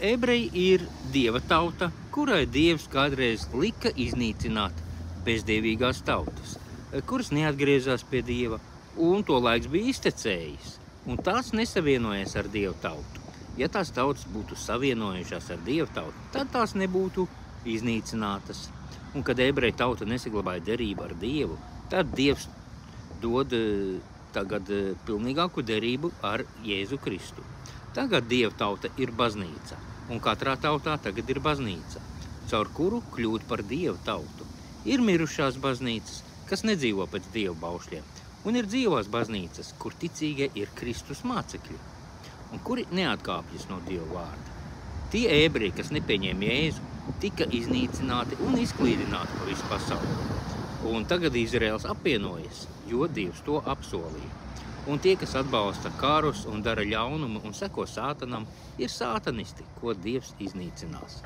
Ebreji ir Dieva tauta, kurai Dievs kādreiz lika iznīcināt bezdievīgās tautas, kuras neatgriezās pie Dieva, un to laiks bija iztecējis, un tās nesavienojas ar Dieva tautu. Ja tās tautas būtu savienojušās ar Dieva tautu, tad tās nebūtu iznīcinātas. Un kad ebreju tauta nesaglabāja derību ar Dievu, tad Dievs dod tagad pilnīgāku derību ar Jēzu Kristu. Tagad Dieva tauta ir baznīca, un katrā tautā tagad ir baznīca, caur kuru kļūt par Dieva tautu. Ir mirušās baznīcas, kas nedzīvo pēc Dieva baušļiem, un ir dzīvās baznīcas, kur ticīgie ir Kristus mācekļi, un kuri neatkāpjas no Dieva vārda. Tie ebreji, kas nepieņēma Jēzu, tika iznīcināti un izklīdināti pa visu pasauli. Un tagad Izraels apvienojas, jo Dievs to apsolīja. Un tie, kas atbalsta kārus un dara ļaunumu un seko sātanam, ir sātanisti, ko Dievs iznīcinās.